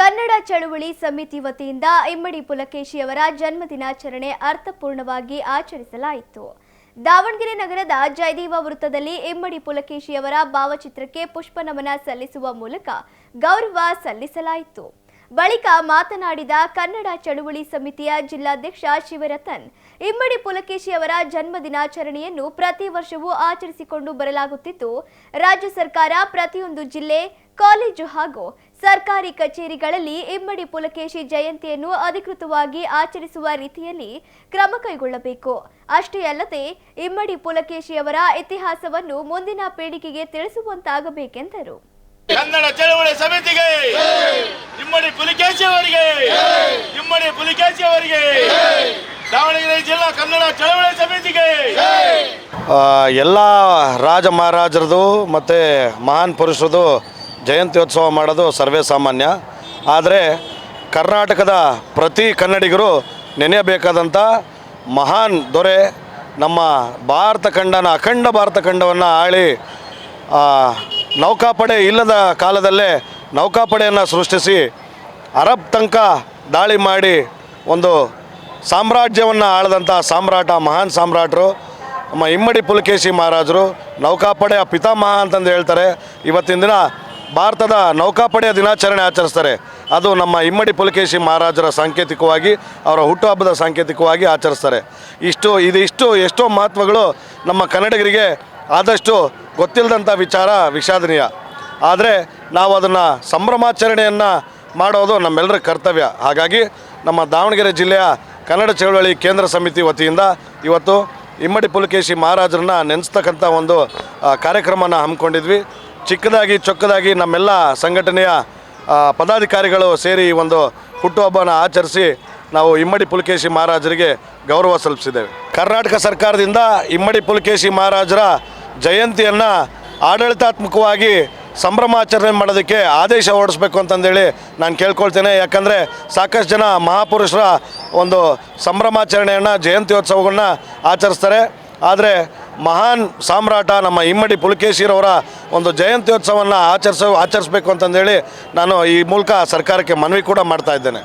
ಕನ್ನಡ ಚಳುವಳಿ ಸಮಿತಿ ವತಿಯಿಂದ ಇಮ್ಮಡಿ ಪುಲಕೇಶಿಯವರ ಜನ್ಮದಿನಾಚರಣೆ ಅರ್ಥಪೂರ್ಣವಾಗಿ ಆಚರಿಸಲಾಯಿತು. ದಾವಣಗೆರೆ ನಗರದ ಜಯದೇವ ವೃತ್ತದಲ್ಲಿ ಇಮ್ಮಡಿ ಪುಲಕೇಶಿಯವರ ಭಾವಚಿತ್ರಕ್ಕೆ ಪುಷ್ಪನಮನ ಸಲ್ಲಿಸುವ ಮೂಲಕ ಗೌರವ ಸಲ್ಲಿಸಲಾಯಿತು. ಬಳಿಕ ಮಾತನಾಡಿದ ಕನ್ನಡ ಚಳುವಳಿ ಸಮಿತಿಯ ಜಿಲ್ಲಾಧ್ಯಕ್ಷ ಶಿವರತನ್, ಇಮ್ಮಡಿ ಪುಲಕೇಶಿಯವರ ಜನ್ಮದಿನಾಚರಣೆಯನ್ನು ಪ್ರತಿ ವರ್ಷವೂ ಆಚರಿಸಿಕೊಂಡು ಬರಲಾಗುತ್ತಿದ್ದು, ರಾಜ್ಯ ಸರ್ಕಾರ ಪ್ರತಿಯೊಂದು ಜಿಲ್ಲೆ, ಕಾಲೇಜು ಹಾಗೂ ಸರ್ಕಾರಿ ಕಚೇರಿಗಳಲ್ಲಿ ಇಮ್ಮಡಿ ಪುಲಕೇಶಿ ಜಯಂತಿಯನ್ನು ಅಧಿಕೃತವಾಗಿ ಆಚರಿಸುವ ರೀತಿಯಲ್ಲಿ ಕ್ರಮ ಕೈಗೊಳ್ಳಬೇಕು. ಅಷ್ಟೇ ಅಲ್ಲದೆ ಇಮ್ಮಡಿ ಪುಲಕೇಶಿಯವರ ಇತಿಹಾಸವನ್ನು ಮುಂದಿನ ಪೀಳಿಗೆಗೆ ತಿಳಿಸುವಂತಾಗಬೇಕೆಂದರು. ಕನ್ನಡ ಚಳವಳಿ ಸಮಿತಿಗೆ, ಇಮ್ಮಡಿ ಪುಲಕೇಶಿ ಅವರಿಗೆ, ದಾವಣಗೆರೆ ಜಿಲ್ಲಾ ಕನ್ನಡ ಚಳವಳಿ ಸಮಿತಿಗೆ, ಎಲ್ಲ ರಾಜ ಮಹಾರಾಜರದು ಮತ್ತು ಮಹಾನ್ ಪುರುಷರದು ಜಯಂತ್ಯೋತ್ಸವ ಮಾಡೋದು ಸರ್ವೇ ಸಾಮಾನ್ಯ. ಆದರೆ ಕರ್ನಾಟಕದ ಪ್ರತಿ ಕನ್ನಡಿಗರು ನೆನೆಯಬೇಕಾದಂಥ ಮಹಾನ್ ದೊರೆ, ನಮ್ಮ ಭಾರತ ಖಂಡನ, ಅಖಂಡ ಭಾರತ ಖಂಡವನ್ನು ಆಳಿ ನೌಕಾಪಡೆ ಇಲ್ಲದ ಕಾಲದಲ್ಲೇ ನೌಕಾಪಡೆಯನ್ನು ಸೃಷ್ಟಿಸಿ ಅರಬ್ ತನಕ ದಾಳಿ ಮಾಡಿ ಒಂದು ಸಾಮ್ರಾಜ್ಯವನ್ನು ಆಳದಂಥ ಸಾಮ್ರಾಟ, ಮಹಾನ್ ಸಾಮ್ರಾಟರು ನಮ್ಮ ಇಮ್ಮಡಿ ಪುಲಕೇಶಿ ಮಹಾರಾಜರು. ನೌಕಾಪಡೆಯ ಪಿತಾಮಹ ಅಂತಂದು ಹೇಳ್ತಾರೆ. ಇವತ್ತಿನ ದಿನ ಭಾರತದ ನೌಕಾಪಡೆಯ ದಿನಾಚರಣೆ ಆಚರಿಸ್ತಾರೆ. ಅದು ನಮ್ಮ ಇಮ್ಮಡಿ ಪುಲಕೇಶಿ ಮಹಾರಾಜರ ಸಾಂಕೇತಿಕವಾಗಿ, ಅವರ ಹುಟ್ಟುಹಬ್ಬದ ಸಾಂಕೇತಿಕವಾಗಿ ಆಚರಿಸ್ತಾರೆ. ಇದಿಷ್ಟು ಎಷ್ಟೋ ಮಹತ್ವಗಳು ನಮ್ಮ ಕನ್ನಡಿಗರಿಗೆ ಆದಷ್ಟು ಗೊತ್ತಿಲ್ಲದಂಥ ವಿಚಾರ ವಿಷಾದನೀಯ. ಆದರೆ ನಾವು ಅದನ್ನು ಸಂಭ್ರಮಾಚರಣೆಯನ್ನು ಮಾಡೋದು ನಮ್ಮೆಲ್ಲರ ಕರ್ತವ್ಯ. ಹಾಗಾಗಿ ನಮ್ಮ ದಾವಣಗೆರೆ ಜಿಲ್ಲೆಯ ಕನ್ನಡ ಚಳವಳಿ ಕೇಂದ್ರ ಸಮಿತಿ ವತಿಯಿಂದ ಇವತ್ತು ಇಮ್ಮಡಿ ಪುಲಕೇಶಿ ಮಹಾರಾಜರನ್ನ ನೆನೆಸ್ತಕ್ಕಂಥ ಒಂದು ಕಾರ್ಯಕ್ರಮನ ಹಮ್ಮಿಕೊಂಡಿದ್ವಿ. ಚಿಕ್ಕದಾಗಿ ಚೊಕ್ಕದಾಗಿ ನಮ್ಮೆಲ್ಲ ಸಂಘಟನೆಯ ಪದಾಧಿಕಾರಿಗಳು ಸೇರಿ ಈ ಒಂದು ಹುಟ್ಟುಹಬ್ಬನ ಆಚರಿಸಿ ನಾವು ಇಮ್ಮಡಿ ಪುಲಕೇಶಿ ಮಹಾರಾಜರಿಗೆ ಗೌರವ ಸಲ್ಲಿಸಿದ್ದೇವೆ. ಕರ್ನಾಟಕ ಸರ್ಕಾರದಿಂದ ಇಮ್ಮಡಿ ಪುಲಕೇಶಿ ಮಹಾರಾಜರ ಜಯಂತಿಯನ್ನು ಆಡಳಿತಾತ್ಮಕವಾಗಿ ಸಂಭ್ರಮಾಚರಣೆ ಮಾಡೋದಕ್ಕೆ ಆದೇಶ ಹೊರಡಿಸ್ಬೇಕು ಅಂತಂದೇಳಿ ನಾನು ಕೇಳ್ಕೊಳ್ತೇನೆ. ಯಾಕಂದರೆ ಸಾಕಷ್ಟು ಜನ ಮಹಾಪುರುಷರ ಒಂದು ಸಂಭ್ರಮಾಚರಣೆಯನ್ನು, ಜಯಂತ್ಯೋತ್ಸವಗಳನ್ನ ಆಚರಿಸ್ತಾರೆ. ಆದರೆ ಮಹಾನ್ ಸಾಮ್ರಾಟ ನಮ್ಮ ಇಮ್ಮಡಿ ಪುಲಕೇಶಿರವರ ಒಂದು ಜಯಂತ್ಯೋತ್ಸವವನ್ನು ಆಚರಿಸಬೇಕು ಅಂತಂದೇಳಿ ನಾನು ಈ ಮೂಲಕ ಸರ್ಕಾರಕ್ಕೆ ಮನವಿ ಕೂಡ ಮಾಡ್ತಾ ಇದ್ದೇನೆ.